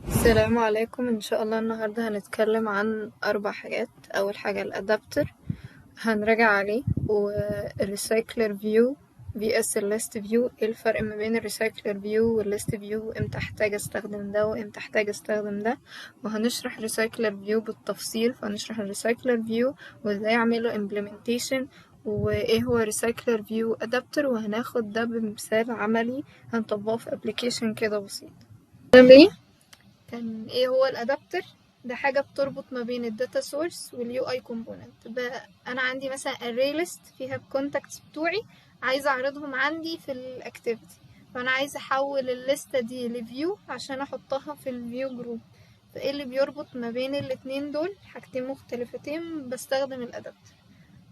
السلام عليكم. ان شاء الله النهارده هنتكلم عن 4 حاجات. اول حاجه الادابتر، هنراجع عليه، والريسايكلر فيو في اس الليست فيو، ايه الفرق ما بين الريسايكلر فيو والليست فيو، امتى احتاج استخدم ده وامتى احتاج استخدم ده، وهنشرح الريسايكلر فيو بالتفصيل. فهنشرح الريسايكلر فيو وازاي اعمله implementation وايه هو ريسايكلر فيو ادابتر، وهناخد ده بمثال عملي هنطبقه في ابلكيشن كده بسيط. كان ايه هو الادابتر؟ ده حاجة بتربط ما بين الداتا سورس واليو اي كومبوننت. انا عندي مثلا array list فيها الكونتاكتس بتوعي، عايزة اعرضهم عندي في الاكتيفيتي، فانا عايزة احول الليستة دي لفيو عشان احطها في الفيو جروب. فايه اللي بيربط ما بين الاتنين دول؟ حاجتين مختلفتين، بستخدم الادابتر.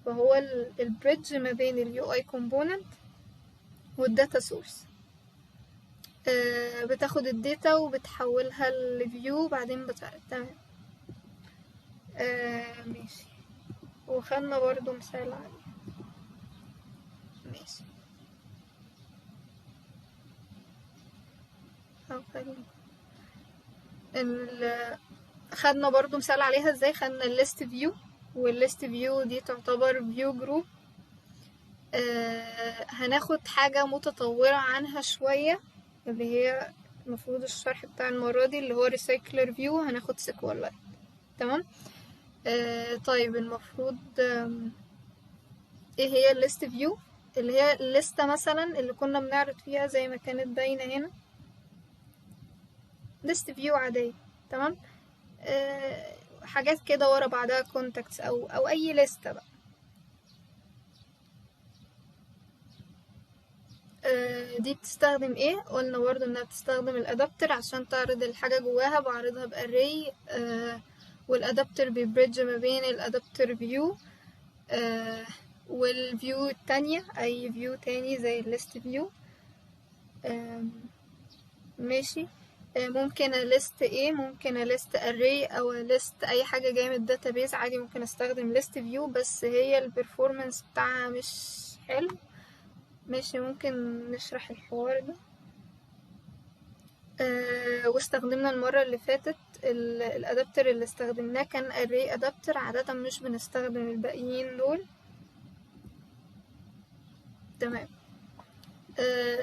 فهو البريدج ما بين اليو اي كومبوننت والداتا سورس. بتاخد الداتا وبتحولها لفيو بعدين بتعرض. تمام. ماشي. وخدنا برضو مثال عليه. ماشي. أو خدنا برضو مثال عليها ازاي. خدنا الليست فيو، والليست فيو دي تعتبر فيو جروب. هناخد حاجة متطورة عنها شوية، اللي هي المفروض الشرح بتاع المرة دي اللي هو ريسايكلر فيو، هناخد سيكوال. تمام. طيب المفروض ايه هي الليست فيو؟ اللي هي الليستة مثلا اللي كنا بنعرض فيها زي ما كانت باينة هنا، ليست فيو عادية. تمام. حاجات كده ورا بعضها كونتاكتس او اي لستة بقى. دي بتستخدم ايه؟ قلنا برضو انها بتستخدم الادابتر عشان تعرض الحاجة جواها، بعرضها باري. والادابتر بيبريدج ما بين الادابتر فيو والفيو التانية، اي فيو تاني زي الليست فيو. ماشي. ممكن list ايه، ممكن list array او list اي حاجة جاية من الداتابيز عادي. ممكن استخدم list view بس هي البرفورمانس بتاعها مش حلو. ماشي. ممكن نشرح الحوار ده. واستخدمنا المرة اللي فاتت الادابتر اللي استخدمناه كان array adapter. عادة مش بنستخدم الباقيين دول. تمام.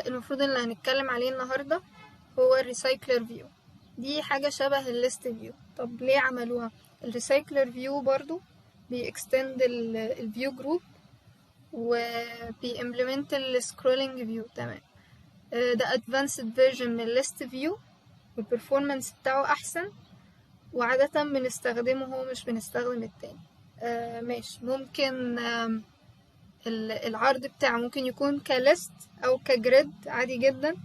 المفروض اللي هنتكلم عليه النهاردة هو الريسايكلر فيو. دي حاجة شبه الليست فيو. طب ليه عملوها؟ الريسايكلر فيو برضو بيكستند الفيو جروب وبيimplement السكرولينج فيو. تمام. ده advanced version من الليست فيو، والperformance بتاعه احسن، وعادة بنستخدمه هو، مش بنستخدم التاني. ماشي. ممكن العرض بتاعه ممكن يكون كليست او كجريد عادي جدا،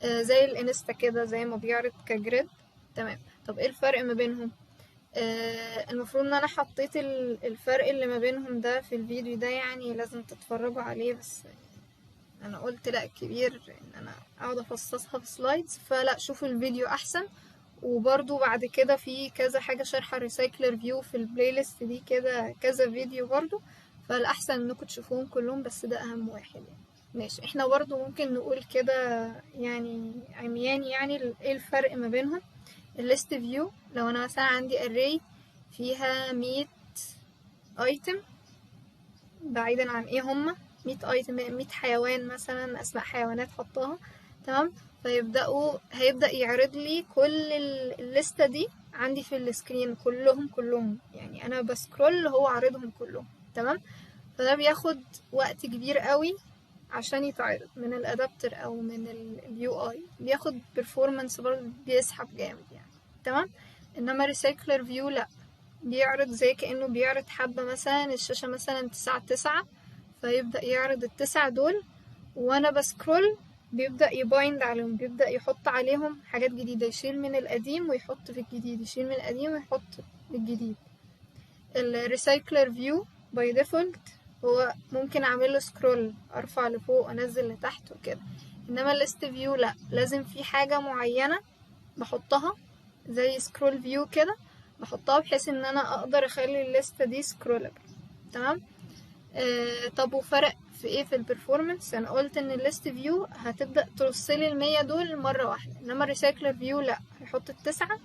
زي الانستا كده، زي ما بيعرض كجريد. تمام. طب ايه الفرق ما بينهم؟ المفروض ان انا حطيت الفرق اللي ما بينهم ده في الفيديو ده، يعني لازم تتفرجوا عليه، بس انا قلت لا كبير ان انا اقعد افصصها في سلايدز، فلا شوفوا الفيديو احسن. وبرضو بعد كده في كذا حاجة شارحة الريسايكلر فيو في البلاي ليست دي كده، كذا فيديو برضو، فالأحسن انكم تشوفوهم كلهم، بس ده أهم واحد يعني. ماشي. احنا برضو ممكن نقول كده يعني عمياني، يعني ايه الفرق ما بينهم. الليست فيو، لو انا مثلا عندي array فيها 100 ايتم، بعيدا عن ايه هما 100 ايتم، 100 حيوان مثلا، اسماء حيوانات حطاها. تمام. هيبدأ يعرض لي كل الليستة دي عندي في السكرين، كلهم يعني انا بسكرول هو عارضهم كلهم. تمام. فده بياخد وقت كبير قوي عشان يتعرض من الادابتر او من اليو اي، بياخد performance برضه، بيسحب جامد يعني. تمام. انما ريسايكلر فيو لا، بيعرض زي كأنه بيعرض حبة، مثلا الشاشة مثلا 9 فيبدأ يعرض ال9 دول، وانا بسكرول بيبدأ يبايند عليهم، بيبدأ يحط عليهم حاجات جديدة، يشيل من القديم ويحط في الجديد، يشيل من القديم ويحط في الجديد. الريسايكلر فيو باي ديفولت هو ممكن اعمله سكرول، ارفع لفوق انزل لتحت وكده. انما الليست فيو لا، لازم في حاجة معينة بحطها زي سكرول فيو كده، بحطها بحيث ان انا اقدر اخلي الليستة دي سكرولبل. تمام. طب وفرق في ايه في البرفورمانس. انا قلت ان الليست فيو هتبدأ ترصلي ال100 دول مرة واحدة، انما الريسايكلر فيو لا، هيحط ال9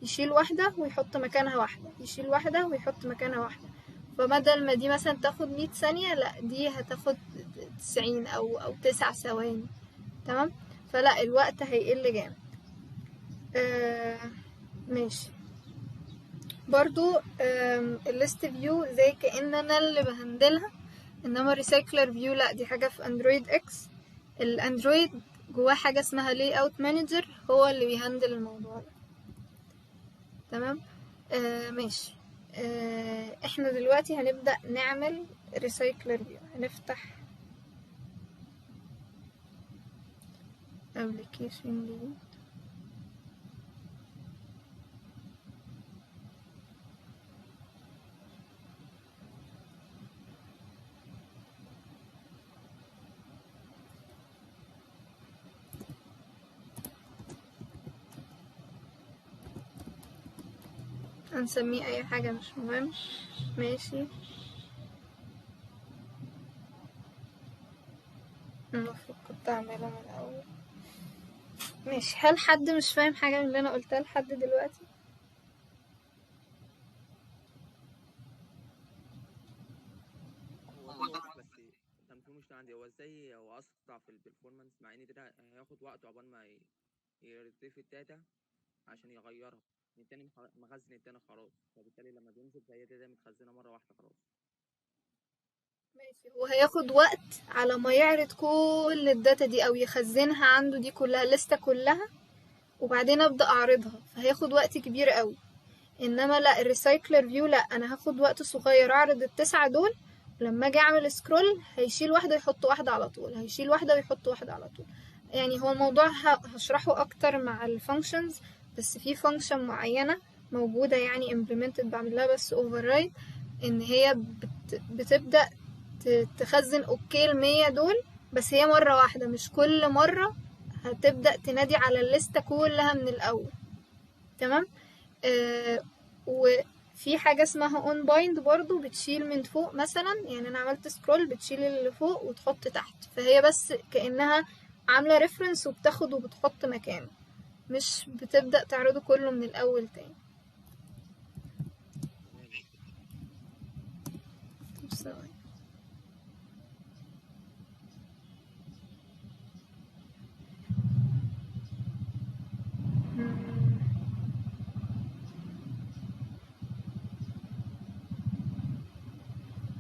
يشيل واحدة ويحط مكانها واحدة، يشيل واحدة ويحط مكانها واحدة. فبدل ما دي مثلا تاخد 100 ثانية، لا دي هتاخد 90 أو 9 ثواني. تمام، فلا الوقت هيقل جامد. ماشي. برضو الليست فيو زي كأن انا اللي بهندلها، انما الريسايكلر فيو لا، دي حاجة في اندرويد اكس. الاندرويد جواه حاجة اسمها لاي اوت مانجر، هو اللي بيهندل الموضوع ده. تمام. ماشي. احنا دلوقتي هنبدأ نعمل ريسايكلر فيو. هنفتح application جديد. هنسميه اي حاجة مش مهم. ماشي. المفروض كنت اعملها من الاول. ماشي. هل حد مش فاهم حاجة من اللي انا قلتها لحد دلوقتي؟ هو كله واضح، بس كان في مشكلة عندي. هو ازاي هو أسرع في البرفورمانس مع إن ده هياخد وقت عقبال ما يضيف الداتا عشان يغيرها؟ التاني مخزن التاني خلاص، فبالتالي لما بينزل فهي الداتا متخزنة مرة واحدة خلاص. ماشي. هو هياخد وقت على ما يعرض كل الداتا دي او يخزنها عنده دي كلها، الليستة كلها، وبعدين ابدأ اعرضها، فهياخد وقت كبير قوي. انما لا، الريسايكلر فيو لا، انا هاخد وقت صغير اعرض ال9 دول، ولما اجي اعمل سكرول هيشيل واحدة ويحط واحدة على طول، هيشيل واحدة ويحط واحدة على طول. يعني هو الموضوع هشرحه اكتر مع الفانكشنز، بس في فانكشن معينة موجودة يعني implemented بعملها بس override، ان هي بتبدأ تخزن اوكي ال100 دول، بس هي مرة واحدة، مش كل مرة هتبدأ تنادي على الليستة كلها من الأول. تمام. وفي حاجة اسمها on bind برضو، بتشيل من فوق مثلا، يعني انا عملت سكرول بتشيل اللي فوق وتحط تحت، فهي بس كأنها عاملة ريفرنس وبتاخد وبتحط مكانه، مش بتبدأ تعرضه كله من الأول تاني. تمام اوكي. طب ثواني. مم،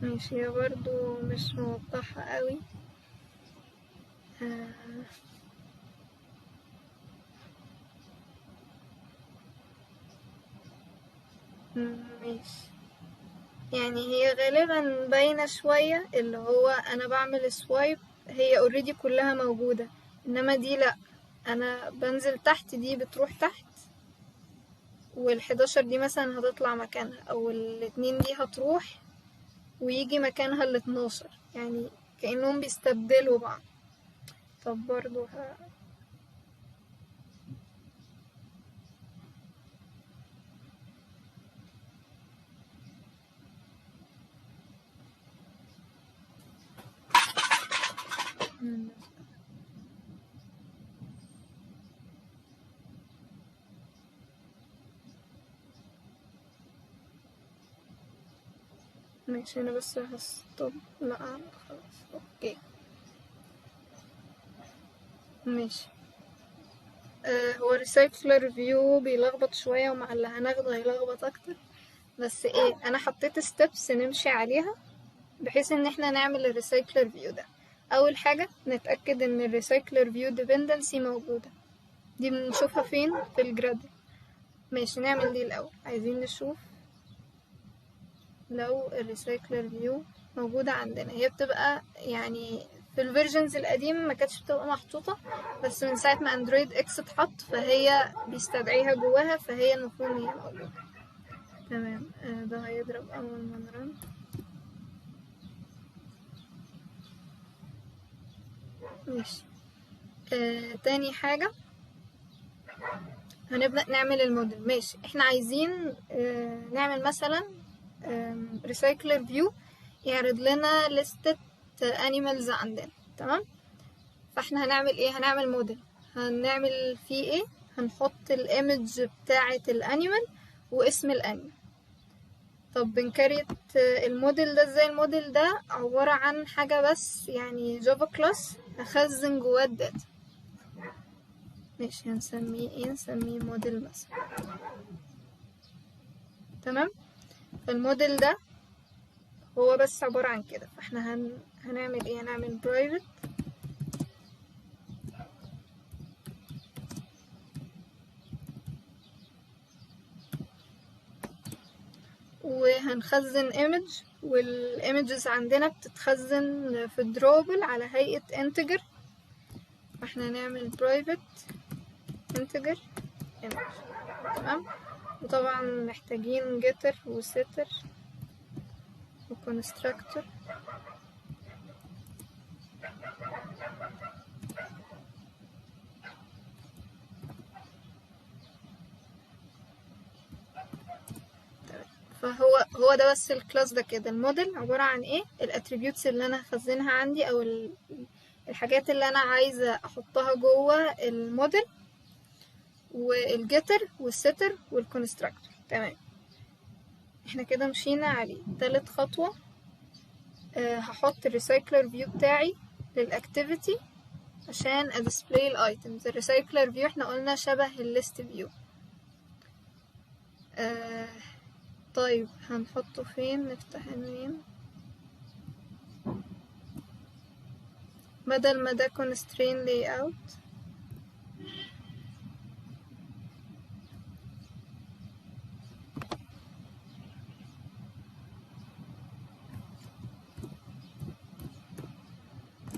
ماشي. هي برضو مش موضحة قوي. آه، ماشي. يعني هي غالبا باينة شوية، اللي هو انا بعمل سوايب هي اوريدي كلها موجودة، انما دي لا، انا بنزل تحت دي بتروح تحت، وال11 دي مثلا هتطلع مكانها، او ال2 دي هتروح ويجي مكانها ال12، يعني كأنهم بيستبدلوا بعض. طب برضو مم. ماشي. انا بس هستوب. لا خلاص اوكي. ماشي. هو الريسايكلر فيو بيلخبط شوية، ومع اللي هناخده هيلخبط اكتر، بس ايه، انا حطيت ستيبس نمشي عليها بحيث ان احنا نعمل الريسايكلر فيو ده. اول حاجة نتأكد ان الريسايكلر فيو ديبندنسي موجودة، دي بنشوفها فين؟ في الجرادل. ماشي، نعمل دي الاول. عايزين نشوف لو الريسايكلر فيو موجودة عندنا. هي بتبقى يعني في الفيرجنز القديمة ما كانتش بتبقى محطوطة، بس من ساعة ما اندرويد اكس اتحط فهي بيستدعيها جواها، فهي المفروض ان هي موجودة. تمام. ده هيضرب اول ما نرن. ماشي. تاني حاجة هنبدأ نعمل الموديل. ماشي. احنا عايزين نعمل مثلا ريسايكلر فيو يعرض لنا لستة animals عندنا. تمام. فاحنا هنعمل ايه؟ هنعمل موديل. هنعمل فيه ايه؟ هنحط الايمج بتاعة الانيمال واسم الانيمال. طب بنكريت الموديل ده ازاي؟ الموديل ده عبارة عن حاجة بس، يعني جافا كلاس هخزن جواه الداتا. ماشي، هنسميه ايه؟ نسميه موديل مثلا. تمام. فالموديل ده هو بس عبارة عن كده. فاحنا هنعمل ايه؟ هنعمل private وهنخزن image، والايمجز عندنا بتتخزن في drawable على هيئة integer. فاحنا هنعمل private integer image. تمام. وطبعا محتاجين getter وsetter وconstructor. فهو ده بس الكلاس ده كده. الموديل عبارة عن ايه؟ الاتريبيوتس اللي انا هخزنها عندي، او الحاجات اللي انا عايزة احطها جوه الموديل، والجيتر والستر والكونستراكتور. تمام. احنا كده مشينا عليه. تالت خطوة، هحط الريسايكلر فيو بتاعي للاكتيفيتي عشان اديسبلاي الايتمز. الريسايكلر فيو احنا قلنا شبه الليست فيو. طيب هنحطه فين؟ نفتح المين. بدل ما ده constrain layout،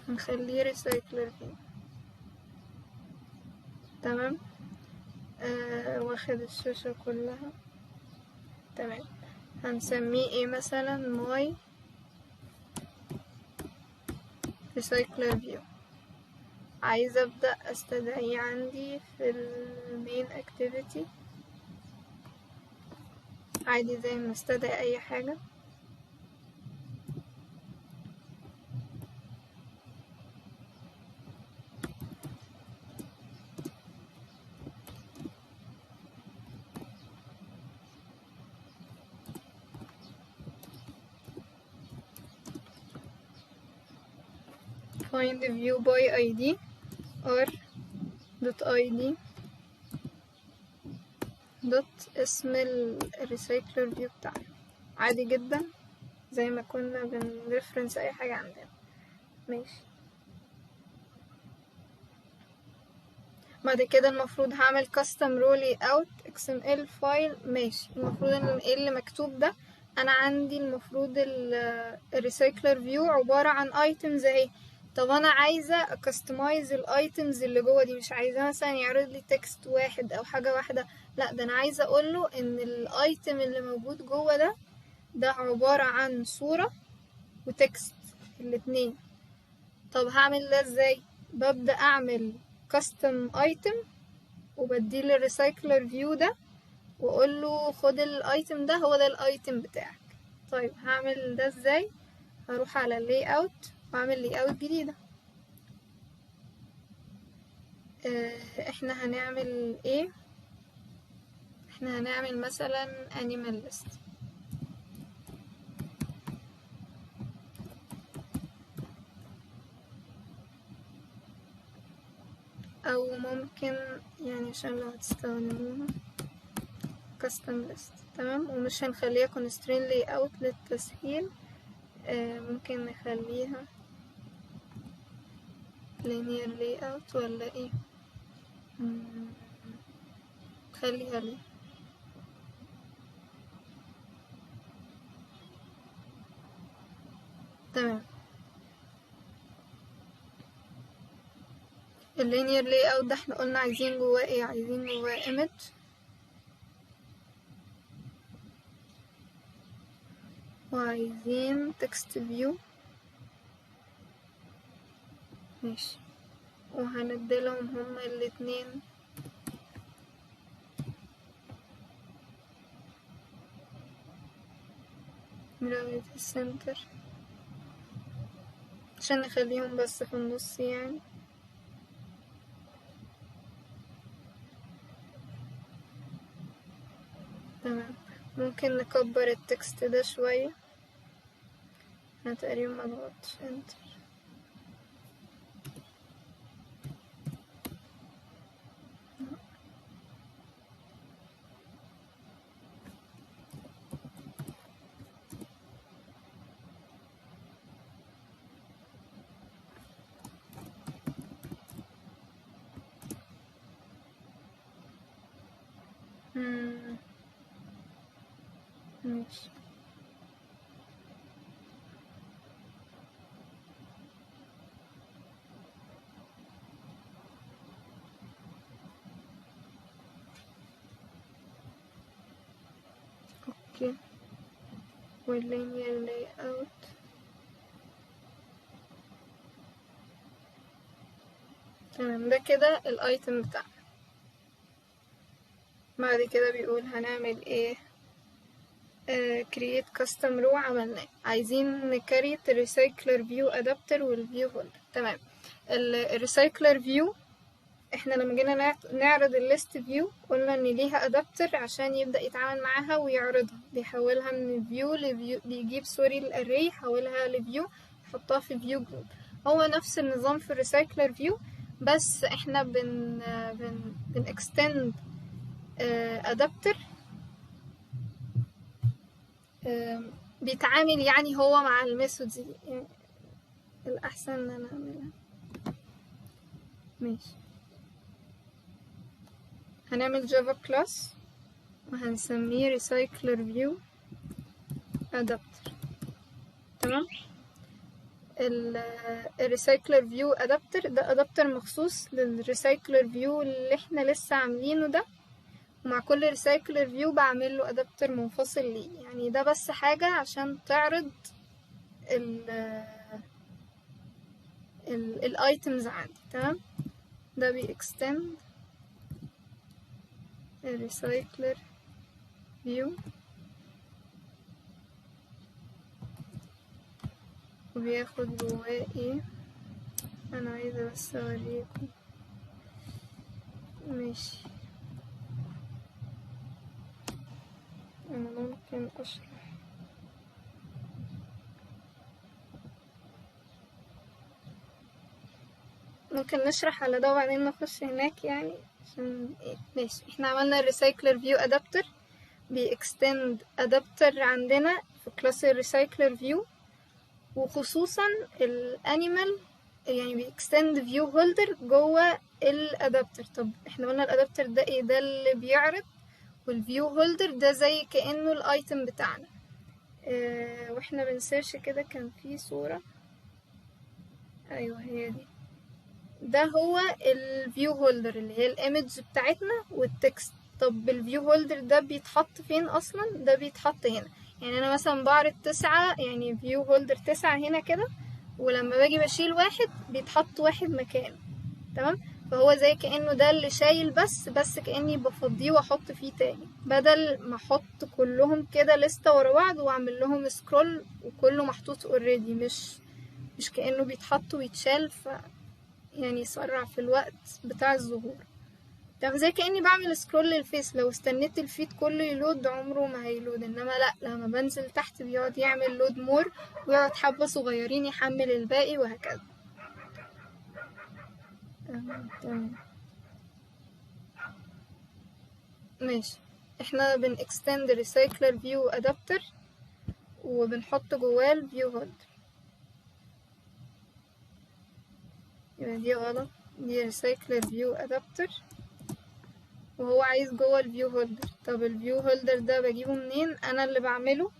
هنخليه recycler view. تمام. واخد الشاشة كلها. تمام. هنسميه ايه مثلا؟ my recycler view. عايزة ابدأ استدعيه عندي في المين activity عادي زي ما استدعي اي حاجة. find view by id or .id اسم الريسايكلر فيو بتاعنا عادي جدا زي ما كنا بنرفرنس اي حاجة عندنا. ماشي. بعد كده المفروض هعمل custom row layout XML فايل. ماشي. المفروض ان ايه اللي مكتوب ده؟ انا عندي المفروض الريسايكلر فيو عبارة عن items اهي. طب انا عايزة اكستمايز الايتمز اللي جوه دي، مش عايزة مثلا يعرض لي تكست واحد او حاجة واحدة، لا ده انا عايزة اقوله ان الايتم اللي موجود جوه ده عبارة عن صورة وتكست الاتنين. طب هعمل ده ازاي؟ ببدأ اعمل custom item وبديله الريسايكلر فيو ده واقول له خد الايتم ده، هو ده الايتم بتاعك. طيب هعمل ده ازاي؟ هروح على اللاي اوت واعمل لاي اوت جديده. احنا هنعمل ايه؟ احنا هنعمل مثلا animal list، او ممكن يعني عشان لو هتستخدموها custom list. تمام. ومش هنخليها constraint layout للتسهيل. ممكن نخليها linear layout ولا ايه؟ خليها ليه. تمام. اللينير لاي اوت ده احنا قلنا عايزين جواه ايه؟ عايزين جواه image وعايزين text view. ماشي. وهنديلهم هما الاتنين زاوية السنتر عشان نخليهم بس في النص يعني. تمام. ممكن نكبر التكست ده شوية. انا تقريبا ما ضغطتش انتر. ماشي. اوكي. واللينير لاي اوت. تمام، ده كده الايتم بتاعنا. بعد كده بيقول هنعمل ايه؟ create custom row عملناه. عايزين نكريت الريسايكلر فيو ادابتر والفيو هولدر. تمام. الريسايكلر فيو احنا لما جينا نعرض الليست فيو قلنا ان ليها ادابتر عشان يبدأ يتعامل معاها ويعرضها، بيحولها من فيو لفيو، بيجيب سوري الاري يحولها لفيو يحطها في فيو جروب. هو نفس النظام في الريسايكلر فيو، بس احنا بن extend ادابتر بيتعامل يعني هو مع الميثودز دي. يعني الأحسن إن أنا أعملها. ماشي. هنعمل جافا كلاس وهنسميه recycler view adapter. تمام. الريسايكلر فيو ادابتر ده ادابتر مخصوص للريسايكلر فيو اللي احنا لسه عاملينه ده، ومع كل ريسايكلر فيو بعمل له ادابتر منفصل ليه. يعني ده بس حاجة عشان تعرض الايتمز عندي. تمام. ده بيextend الريسايكلر فيو وبياخد جواه ايه. انا عايزة بس اوريكم. ماشي. انا ممكن اشرح. ممكن نشرح على ده وبعدين نخش هناك يعني عشان إيه؟ ماشي. احنا عملنا الريسايكلر فيو ادابتر بيكستند ادابتر عندنا في كلاس الريسايكلر فيو، وخصوصا الانيمال يعني بيكستند فيو هولدر جوه الادابتر. طب احنا قلنا الادابتر ده ايه؟ ده اللي بيعرض، والفيو هولدر ده زي كأنه الايتم بتاعنا. واحنا بنسيرش كده كان في صورة. ايوه هي دي. ده هو الفيو هولدر اللي هي الايمج بتاعتنا والتكست. طب الفيو هولدر ده بيتحط فين اصلا؟ ده بيتحط هنا. يعني انا مثلا بعرض 9، يعني فيو هولدر 9 هنا كده، ولما باجي بشيل واحد بيتحط واحد مكانه. تمام. فهو زي كأنه ده اللي شايل، بس كأني بفضيه واحط فيه تاني، بدل ما احط كلهم كده لستة ورا بعض واعمل لهم سكرول وكله محطوط اوريدي. مش كأنه بيتحط ويتشال، يعني يسرع في الوقت بتاع الظهور. طب زي كأني بعمل سكرول للفيس، لو استنيت الفيد كله يلود عمره ما هيلود، انما لا، لما بنزل تحت بيقعد يعمل لود مور ويقعد حبة صغيرين يحمل الباقي وهكذا. تمام. ماشي. احنا بنextend recycler view adapter وبنحط جواه الفيو هولدر. يبقى دي غلط، دي recycler view adapter وهو عايز جوه الفيو هولدر. طب الفيو هولدر ده بجيبه منين؟ انا اللي بعمله،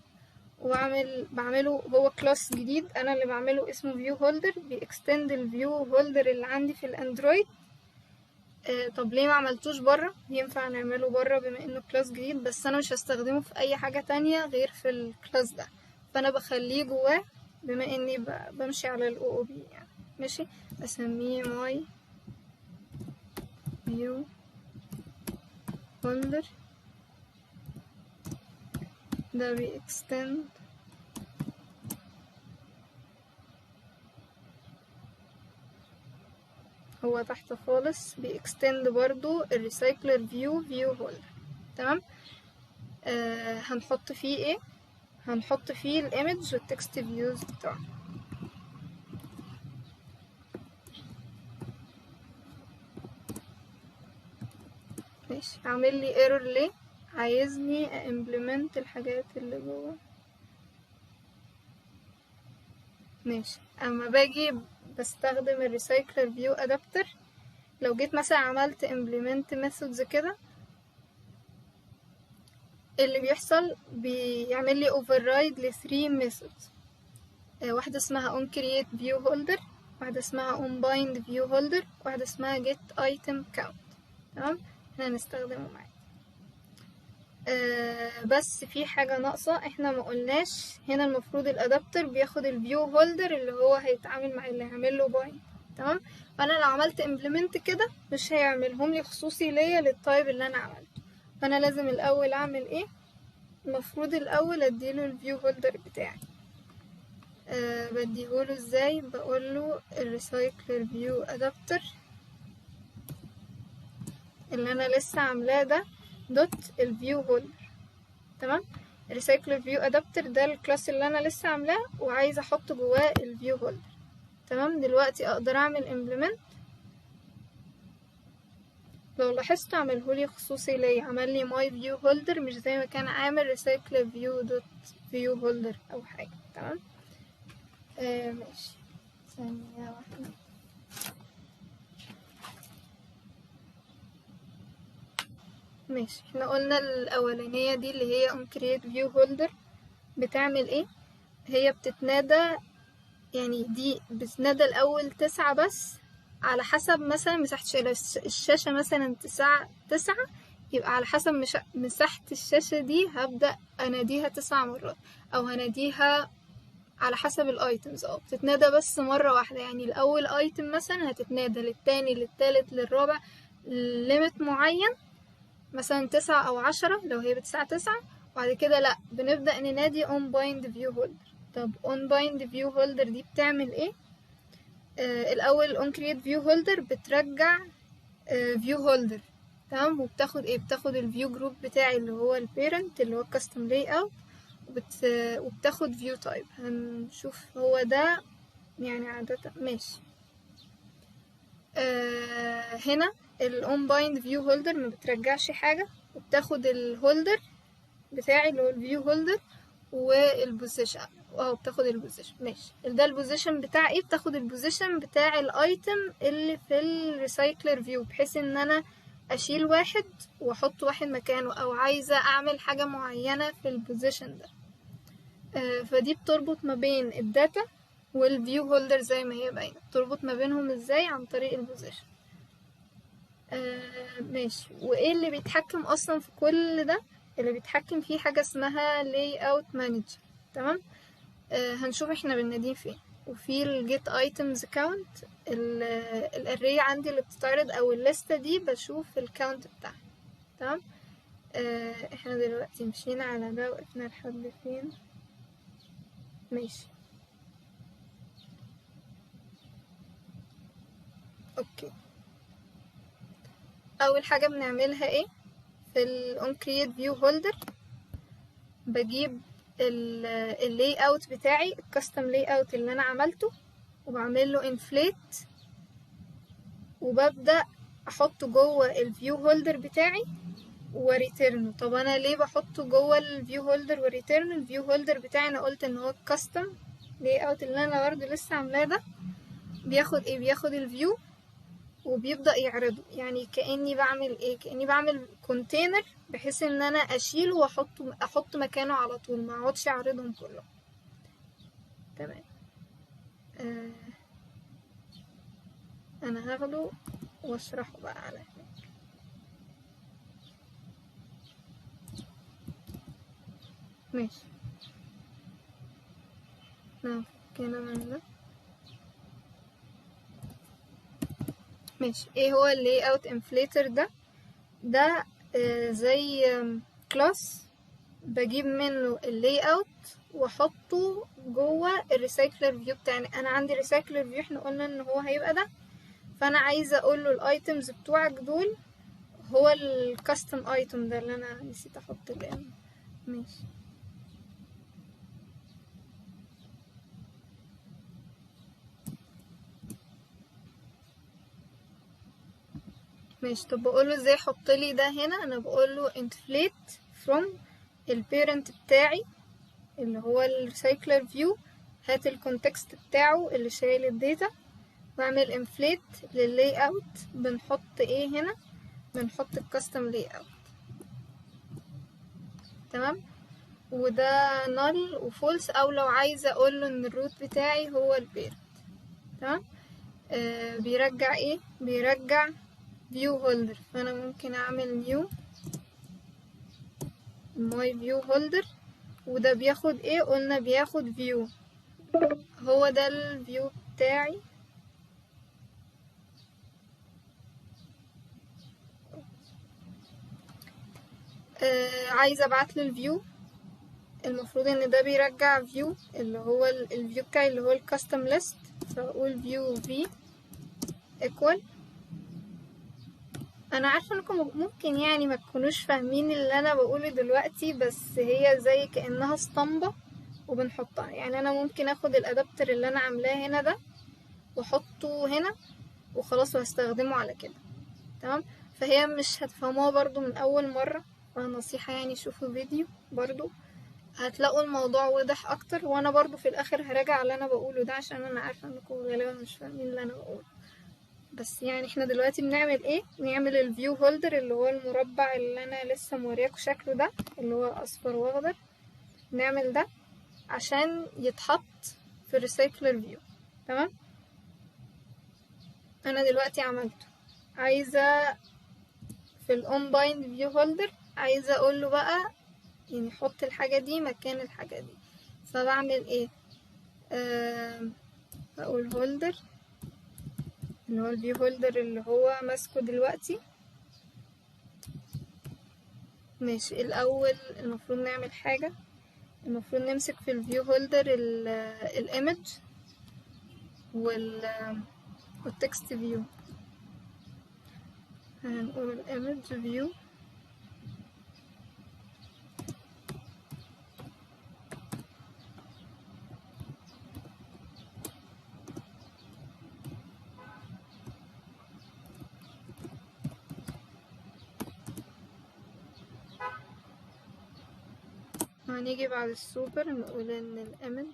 بعمله هو كلاس جديد انا اللي بعمله اسمه فيو هولدر، بيكستند الفيو هولدر اللي عندي في الاندرويد. طب ليه ما عملتوش بره؟ ينفع نعمله بره بما انه كلاس جديد، بس انا مش هستخدمه في اي حاجة تانية غير في الكلاس ده، فانا بخليه جواه بما اني بمشي على الاو او بي يعني. ماشي. اسميه ماي فيو هولدر. ده بيكستند هو تحت خالص بيكستند برضو الريسايكلر فيو هولدر. تمام. هنحط فيه ايه؟ هنحط فيه الايمج والتكست فيوز بتاعنا. ماشي. عامل لي ايرور ليه؟ عايزني امبلمنت الحاجات اللي جوه. ماشي. اما باجي بستخدم الريسايكلر فيو ادابتر، لو جيت مثلا عملت implement methods كده، اللي بيحصل بيعمل لي override ل 3 methods. واحدة اسمها onCreateViewHolder، واحدة اسمها onBindViewHolder، واحدة اسمها getItemCount. تمام. احنا هنستخدمه معانا. بس في حاجة ناقصة احنا ما قلناش. هنا المفروض الادابتر بياخد الفيو هولدر اللي هو هيتعامل مع اللي هعمل له بايند. تمام. فانا لو عملت implement كده مش هيعملهم لي خصوصي ليا للتايب اللي انا عملته. فانا لازم الاول اعمل ايه؟ المفروض الاول اديله الفيو هولدر بتاعي. بديهوله ازاي؟ بقوله الريسايكلر فيو ادابتر اللي انا لسه عاملاه ده دوت الفيو هولدر. تمام. الريسايكلر فيو ادابتر ده الكلاس اللي انا لسه عاملاه وعايزه احط جواه الفيو هولدر. تمام. دلوقتي اقدر اعمل implement. لو لاحظت عملهولي خصوصي ليا، عمل لي my view holder مش زي ما كان عامل recycle view dot view holder او حاجه. تمام. ماشي. ثانيه واحده. ماشي. احنا قلنا الاولانيه دي اللي هي onCreate view holder بتعمل ايه؟ هي بتتنادى، يعني دي بتتنادى الاول 9 بس على حسب مثلا مساحة الشاشة. مثلا 9 يبقى على حسب مساحة الشاشة دي هبدأ اناديها 9 مرات، او هناديها على حسب الايتمز. بتتنادى بس مرة واحدة. يعني الاول ايتم مثلا هتتنادى، للتاني، للتالت، للرابع، ليميت معين، مثلا 9 أو 10 لو هي بتسعة 9. وبعد كده لأ، بنبدأ ننادي onBind view holder. طب onBind view holder دي بتعمل ايه؟ الأول onCreate view holder بترجع view holder. تمام. وبتاخد ايه؟ بتاخد الفيو جروب بتاعي اللي هو البيرنت اللي هو custom layout، وبتاخد view type. هنشوف هو ده يعني عادة. ماشي. هنا ال onBind view holder ما بترجعش حاجة، وبتاخد الهولدر بتاعي اللي هو الفيو هولدر والبوزيشن. بتاخد البوزيشن. ماشي. ده البوزيشن بتاع ايه؟ بتاخد البوزيشن بتاع الايتم اللي في الريسايكلر فيو، بحيث ان انا اشيل واحد واحط واحد مكانه، او عايزة اعمل حاجة معينة في البوزيشن ده. فدي بتربط ما بين الداتا والفيو هولدر زي ما هي باينة. بتربط ما بينهم ازاي؟ عن طريق البوزيشن. ماشي. وايه اللي بيتحكم اصلا في كل ده؟ اللي بيتحكم فيه حاجة اسمها layout manager. تمام. هنشوف احنا بنناديه فين. وفي الجيت ايتمز كاونت، الاري عندي اللي بتتعرض او الليستة دي بشوف الكاونت بتاعها. تمام. احنا دلوقتي مشينا على ده، وقفنا لحد فين؟ ماشي. اوكي. اول حاجة بنعملها ايه؟ في ال onCreate view holder بجيب اللاي اوت بتاعي، الكاستم لاي اوت اللي انا عملته، وبعمل له انفليت، وببدأ احطه جوه الفيو هولدر بتاعي وريتيرنه. طب انا ليه بحطه جوه الفيو هولدر وريتيرن؟ الفيو هولدر بتاعي انا قلت ان هو الكاستم لاي اوت اللي انا برضه لسه عاملاه ده بياخد ايه؟ بياخد الفيو وبيبدأ يعرضه. يعني كأني بعمل ايه؟ كأني بعمل كونتينر بحيث ان انا اشيله واحط مكانه على طول، ما اقعدش اعرضهم كلهم. تمام. انا هاخده واشرحه بقى على هناك. ماشي. كده من ده. ماشي. ايه هو اللاي اوت انفليتر ده؟ ده زي كلاس بجيب منه اللاي اوت واحطه جوه الريسايكلر فيو بتاعي. انا عندي ريسايكلر فيو، احنا قلنا ان هو هيبقى ده. فانا عايزه اقول له الايتمز بتوعك دول هو الكاستم ايتم ده اللي انا نسيت احط الان. ماشي ماشي. طب بقوله ازاي احط لي ده هنا؟ انا بقوله inflate from البيرنت بتاعي اللي هو الريسايكلر فيو، هات الكونتكست بتاعه اللي شايل الداتا، واعمل انفليت لللاي اوت. بنحط ايه هنا؟ بنحط الكاستم لاي اوت. تمام. وده null وفولس، او لو عايزه اقول له ان الروت بتاعي هو البيرنت. تمام. بيرجع ايه؟ بيرجع view holder. فانا ممكن اعمل new my view holder، وده بياخد ايه؟ قلنا بياخد view. هو ده الفيو بتاعي. عايزه ابعت له الفيو. المفروض ان ده بيرجع فيو اللي هو الفيو بتاعي اللي هو الكاستم ليست. فاقول فيو في equal. انا عارفه انكم ممكن يعني ما تكونوش فاهمين اللي انا بقوله دلوقتي، بس هي زي كانها اسطمبه وبنحطها. يعني انا ممكن اخد الادابتر اللي انا عاملاه هنا ده واحطه هنا وخلاص وهستخدمه على كده. تمام. فهي مش هتفهموها برضو من اول مره، فنصيحه يعني شوفوا فيديو برضو هتلاقوا الموضوع واضح اكتر. وانا برضو في الاخر هراجع اللي انا بقوله ده عشان انا عارفه انكم غالبا مش فاهمين اللي انا بقوله. بس يعني احنا دلوقتي بنعمل ايه؟ نعمل الفيو هولدر اللي هو المربع اللي انا لسه مورياكم شكله ده اللي هو اصفر واخضر. نعمل ده عشان يتحط في الريسايكلر فيو. تمام. انا دلوقتي عملته. عايزه في الاون بايند فيو هولدر عايزه اقول له بقى يعني حط الحاجه دي مكان الحاجه دي. فبعمل ايه؟ بقول هولدر اللي هو الفيو هولدر اللي هو ماسكه دلوقتي. ماشي. الاول المفروض نعمل حاجه. المفروض نمسك في الفيو هولدر الايمج والتكست فيو. هنقول الايمج فيو وهنيجي بعد السوبر نقول ان الايمج،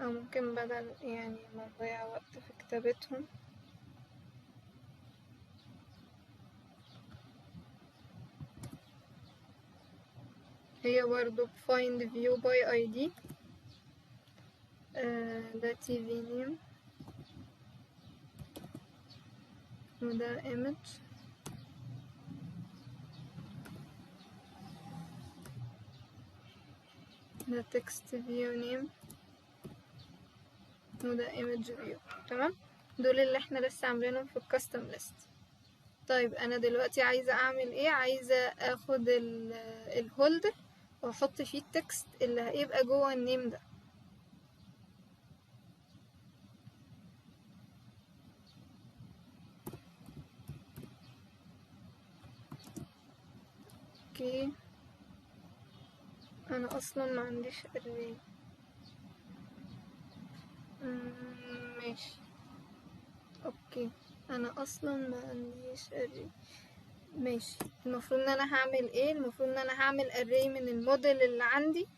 او ممكن بدل يعني ما نضيع وقت في كتابتهم هي برضو find view by id. ده tv name وده image. ده text view name وده image view. تمام. دول اللي احنا لسه عاملينهم في الكاستم ليست. طيب انا دلوقتي عايزه اعمل ايه؟ عايزه اخد الهولدر واحط فيه التكست اللي هيبقى جوه النيم ده. اوكي. انا اصلا ما عنديش array. ماشي. اوكي. انا اصلا ما عنديش array. ماشي. المفروض ان انا هعمل ايه؟ المفروض ان انا هعمل array من الموديل اللي عندي.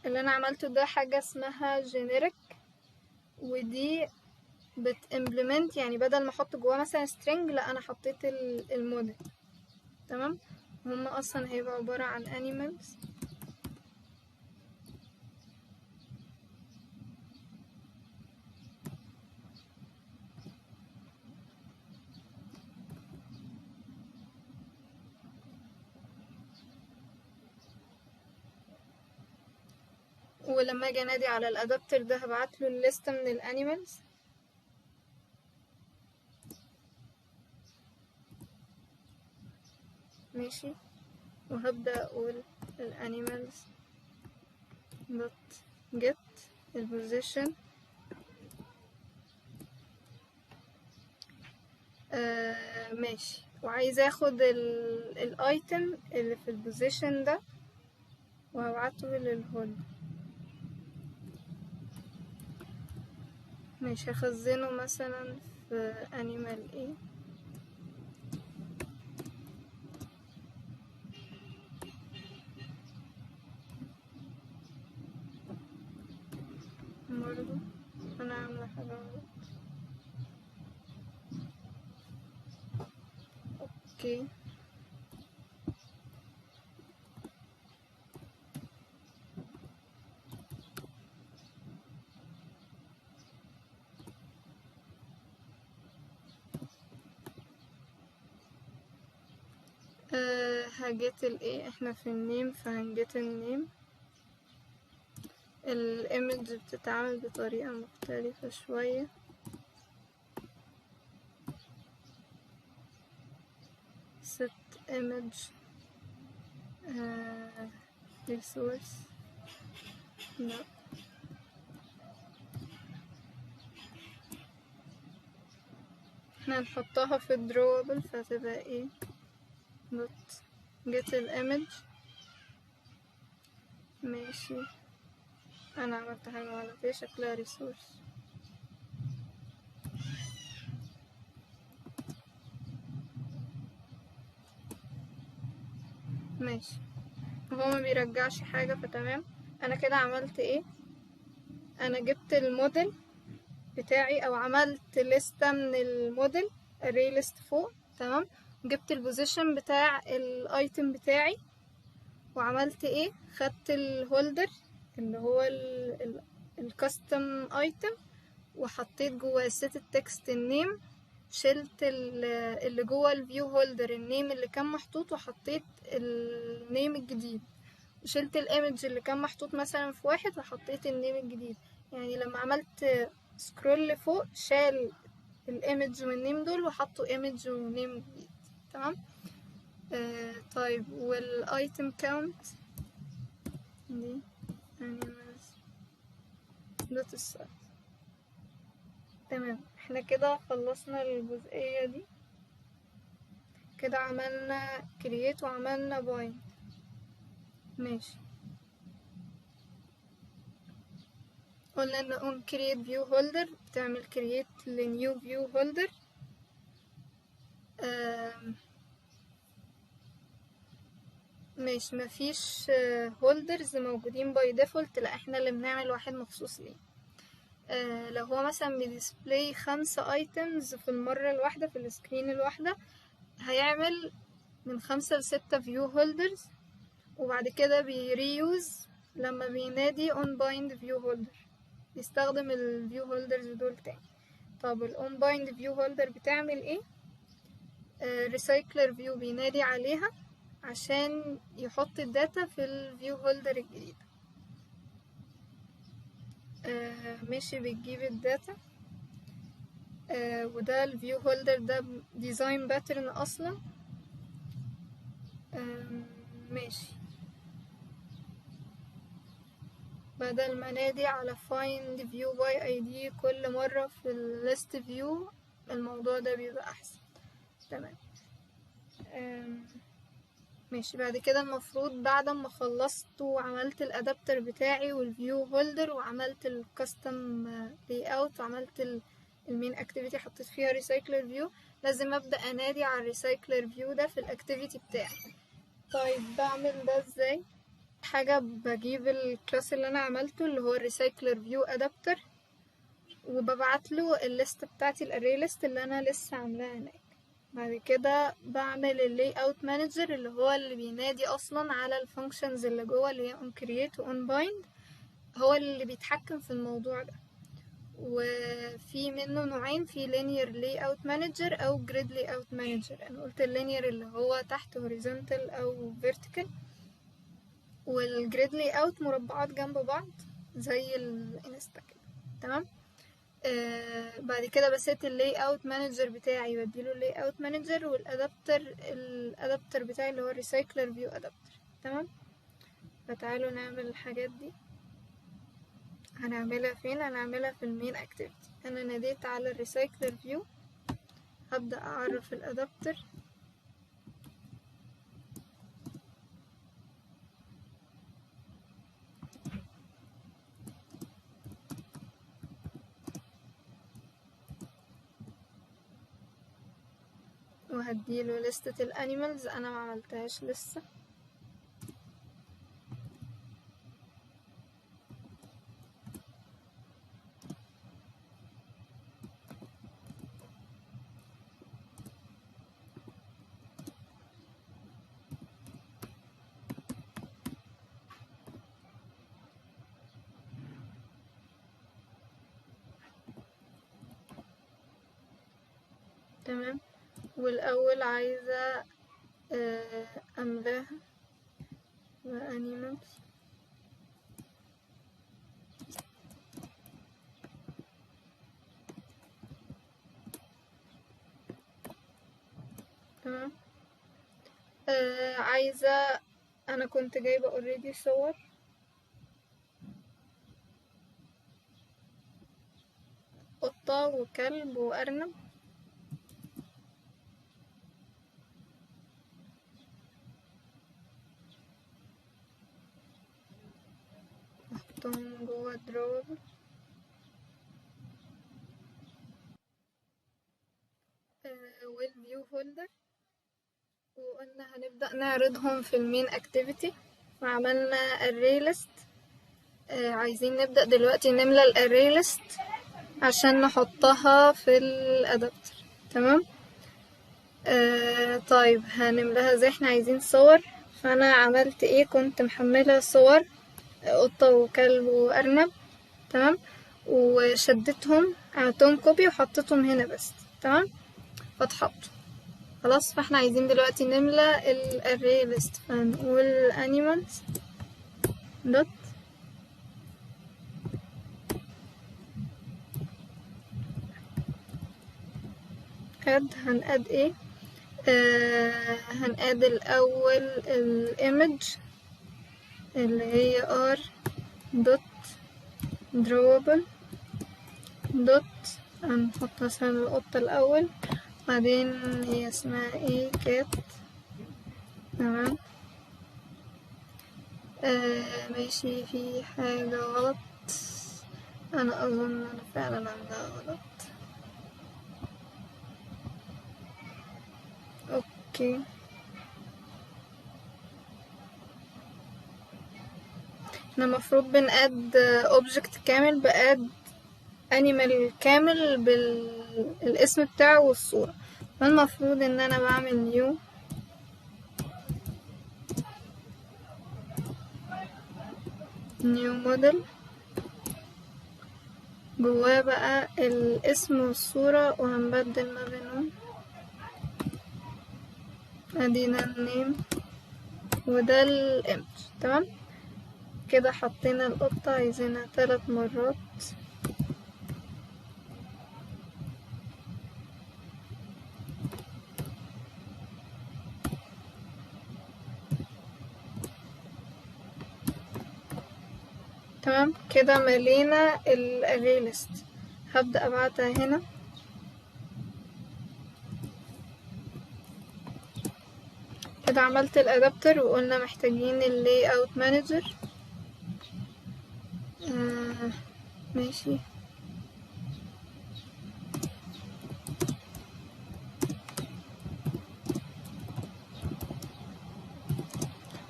اللي انا عملته ده حاجة اسمها generic، ودي بتimplement يعني بدل ما احط جواه مثلا string لا انا حطيت الموديل. تمام. هم اصلا هيبقى عبارة عن animals. ولما اجي انادي على الادابتر ده هبعتله الليست من الانيمالز. ماشي، وهبدأ اقول الانيمالز دوت جيت البوزيشن ماشي، وعايزة اخد الايتم اللي في البوزيشن ده وهبعته للهولد. مش هخزنه مثلا في animal ايه برضو انا عاملة حاجة غلط. اوكي هجيت الايه، احنا في النيم فهنجيت النيم. الايمج بتتعامل بطريقة مختلفة شوية. set image resource لا احنا هنحطها في drawable فتبقى ايه dot get الimage. ماشي انا عملت حاجة غلط، هي شكلها resource. ماشي هو ما بيرجعش حاجة فتمام. انا كده عملت ايه، انا جبت الموديل بتاعي او عملت لستة من الموديل array list فوق تمام، جبت البوزيشن بتاع الايتم بتاعي وعملت ايه، خدت الهولدر اللي هو الكاستم ايتم وحطيت جوه set التكست النيم، شلت اللي جوه الفيو هولدر النيم اللي كان محطوط وحطيت النيم الجديد، وشلت الايمج اللي كان محطوط مثلا في واحد وحطيت النيم الجديد. يعني لما عملت سكرول لفوق شال الايمج والنيم دول وحطوا ايمج ونيم جديد تمام. طيب والايتم كاونت دي animals دوت السايز. تمام احنا كده خلصنا الجزئية دي، كده عملنا create وعملنا bind. ماشي قلنا ان on create view holder بتعمل create ل new view holder. ماشي مفيش holders موجودين by default، لا احنا اللي بنعمل واحد مخصوص ليه. لو هو مثلا بيديسبلاي 5 items في المرة الواحدة في السكرين الواحدة هيعمل من 5 ل6 view holders، وبعد كده بيريوز لما بينادي on bind view holder يستخدم ال view holders دول تاني. طب ال on bind view holder بتعمل ايه، recycler view بينادي عليها عشان يحط الداتا في ال view holder الجديد. ماشي بتجيب الداتا وده ال view holder ده design pattern اصلا. ماشي بدل ما نادي على find view by id كل مرة في ال list view الموضوع ده بيبقى احسن. تمام ماشي بعد كده المفروض بعد ما خلصت وعملت الادابتر بتاعي والفيو هولدر وعملت الكاستم لاي اوت وعملت المين اكتيفيتي حطيت فيها ريسايكلر فيو، لازم ابدا انادي على الريسايكلر فيو ده في الاكتيفيتي بتاعي. طيب بعمل ده ازاي، حاجه بجيب الكلاس اللي انا عملته اللي هو الريسايكلر فيو ادابتر وببعت له الليست بتاعتي الاري ليست اللي انا لسه عاملاها هناك. بعد كده بعمل اللاي اوت مانجر اللي هو اللي بينادي اصلا على الفانكشنز اللي جوه اللي هي on create و on bind، هو اللي بيتحكم في الموضوع ده. وفي منه نوعين، في linear layout manager او grid layout manager. انا قلت linear اللي هو تحت horizontal او vertical، والجريد layout مربعات جنب بعض زي الانستا كده تمام. بعد كده بسيت اللاي اوت مانجر بتاعي، بديله اللاي اوت مانجر، والادابتر بتاعي اللي هو الريسايكلر فيو ادابتر. تمام. فتعالوا نعمل الحاجات دي. هنعملها فين؟ هنعملها في المين اكتيفيتي. انا ناديت على الريسايكلر فيو، هبدأ اعرف الادابتر. وهديله لستة الانيمالز، انا ما عملتهاش لسه. تمام. والاول عايزة املاها animals. تمام. عايزة، انا كنت جايبة already صور، قطة وكلب وارنب. احطهم جوه درور. والفيو هولدر، وقلنا هنبدأ نعرضهم في المين اكتيفيتي، وعملنا array list. عايزين نبدأ دلوقتي نملى الاري list عشان نحطها في الادابتر. تمام. طيب هنملاها ازاي؟ احنا عايزين صور، فانا عملت ايه؟ كنت محملة صور قطة وكلب وارنب. تمام. وشدتهم، عملتهم كوبي وحطيتهم هنا بس. تمام. فاتحطوا خلاص. فاحنا عايزين دلوقتي نملى الاري ليست، فنقول animals dot add. هنقاد ايه؟ هنقاد الاول الايمج اللي هي r dot drawable dot، هنحط مثلا القطة الاول، بعدين هي اسمها ايه؟ كات. تمام. ماشي. في حاجة غلط، انا اظن انا فعلا عاملاها غلط. اوكي. احنا المفروض بنقاد اوبجكت كامل، بقاد انيمال كامل بالاسم بتاعه والصورة. فالمفروض ان انا بعمل نيو موديل، جواه بقى الاسم والصورة، وهنبدل ما بينهم. ادينا النيم وده الايمج. تمام. كده حطينا القطة، عايزينها 3 مرات. تمام. كده ملينا الاري ليست. هبدأ ابعتها هنا. كده عملت الادابتر، وقلنا محتاجين اللاي اوت مانجر. ماشي.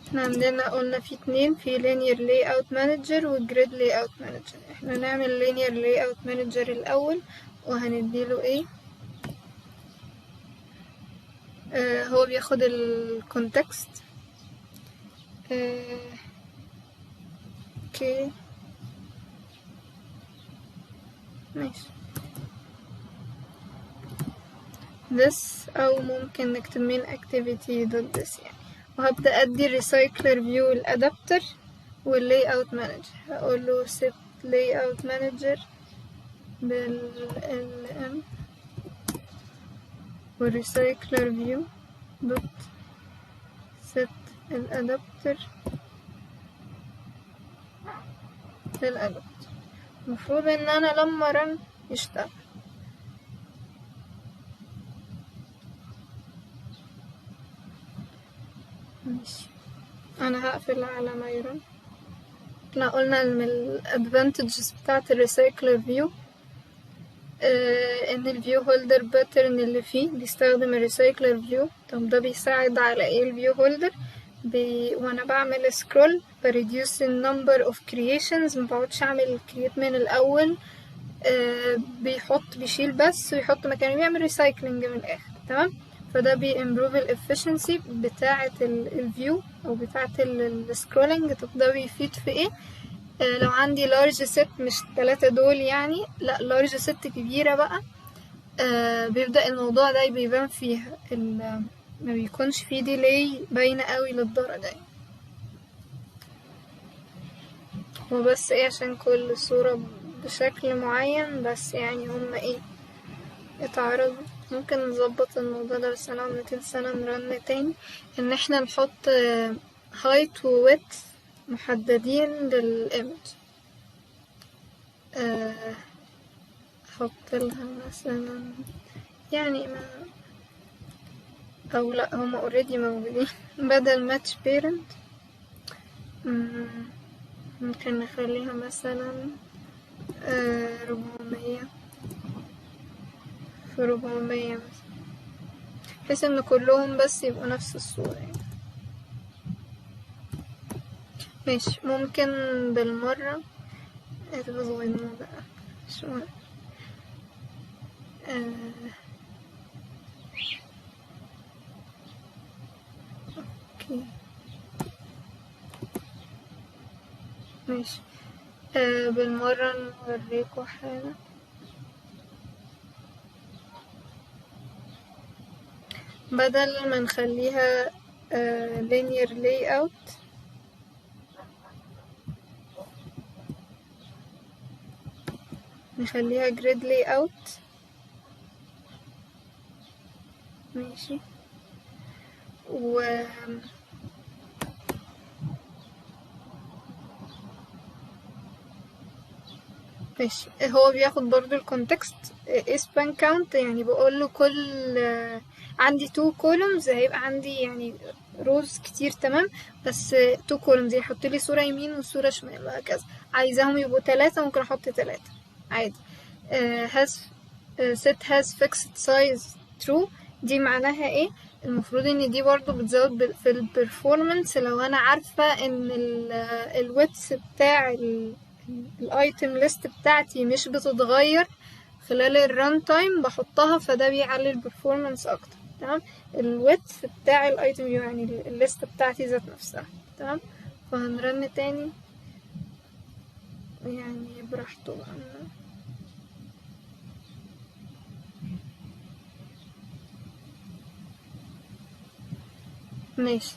احنا عندنا قلنا في 2، في linear layout manager و grid layout manager. احنا نعمل linear layout manager الاول، وهنديله ايه؟ هو بياخد الكونتكست. اوكي. ماشي. this، او ممكن نكتب main activity dot this يعني. وهبدأ ادي recycler view الادابتر واللاي اوت مانجر. هقول له set layout manager بالlm والrecycler view دوت set الادابتر للادابتر. المفروض ان انا لما رن يشتغل. ماشي، انا هقفل على ما يرن. احنا قلنا من الادفانتجز بتاعة الريسايكلر فيو ان الفيو هولدر باترن اللي فيه بيستخدم الريسايكلر فيو. طب ده بيساعد على ايه الفيو هولدر؟ وانا بعمل سكرول بريديوس النمبر اوف كرييشنز، مبقعدش اعمل كرييت من الاول. بيشيل بس ويحط مكانه، بيعمل ريسايكلينج من الاخر. تمام، فده بيمبروف الافشنسي بتاعة الفيو او بتاعة السكرولينج. طب ده بيفيد في ايه؟ لو عندي لارج ست، مش 3 دول يعني، لا لارج ست كبيرة بقى، بيبدأ الموضوع ده بيبان فيها ما بيكونش فيه ديلي باينة قوي للدرجة يعني. وبس ايه، عشان كل صورة بشكل معين، بس يعني هما ايه اتعرض. ممكن نظبط الموضوع ده، بس انا 200 سنة نرن تاني ان احنا نحط height و width محددين للإيمج. احط لها مثلا يعني ما او لا، هما already موجودين. بدل match parent ممكن نخليها مثلا 400 في 400 مثلا، بحيث ان كلهم بس يبقوا نفس الصورة يعني. ماشي، ممكن بالمرة هتبقى صغيرة بقى شوية. اوكي ماشي. بالمرة نوريكم حاجة. بدل ما نخليها linear layout، نخليها grid layout. ماشي، ماشي. هو بياخد برضو الكونتكست span count، يعني بقوله كل عندي 2 columns هيبقى عندي يعني روز كتير. تمام، بس 2 columns يحط لي صورة يمين وصورة شمال وهكذا. عايزاهم يبقوا 3 ممكن احط 3 عادي. set has fixed size true. دي معناها ايه؟ المفروض ان دي برضو بتزود في البرفورمانس. لو انا عارفة ان الويدث بتاع الايتم ليست بتاعتي مش بتتغير خلال الران تايم بحطها، فده بيعلي البرفورمانس اكتر. تمام، الويدث بتاع الايتم يعني الليست بتاعتي ذات نفسها. تمام، فهنرن تاني يعني براحته بقى. ماشي.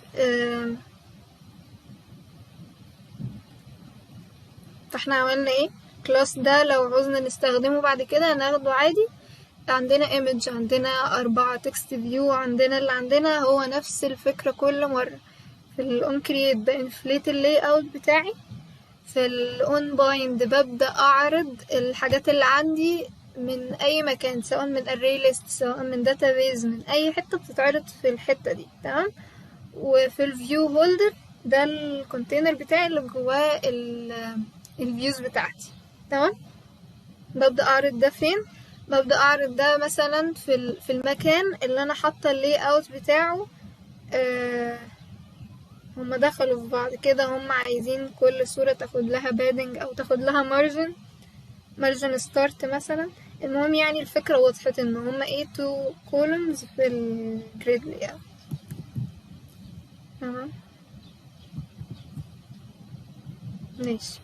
فاحنا عملنا ايه؟ كلاس ده لو عوزنا نستخدمه بعد كده ناخده عادي. عندنا image، عندنا 4 text view، عندنا اللي عندنا هو نفس الفكرة كل مرة. في ال on create بانفليت اللاي اوت بتاعي، في ال on bind ببدأ اعرض الحاجات اللي عندي من اي مكان، سواء من array list سواء من database، من اي حتة بتتعرض في الحتة دي. تمام، وفي الفيو هولدر ده الكونتينر بتاعي اللي جواه الفيوز بتاعتي. تمام، ببدأ اعرض ده فين؟ ببدأ اعرض ده مثلا في المكان اللي انا حاطه اللاي اوت بتاعه. هما دخلوا في بعض كده، هما عايزين كل صورة تاخد لها بادنج او تاخد لها مارجن ستارت مثلا. المهم يعني الفكرة وضحت ان هما ايه 2 columns في الجريد لاي اوت. تمام، ماشي.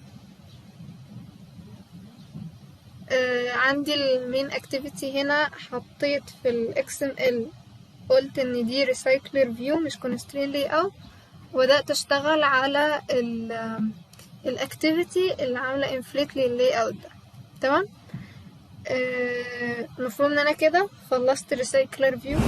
عندي المين اكتيفيتي هنا حطيت في ال XML، قلت ان دي recycler view مش constraint layout، وبدأت اشتغل على الاكتيفيتي اللي عاملة inflate لللاي اوت ده. تمام، المفروض ان انا كده خلصت ريسايكلر فيو.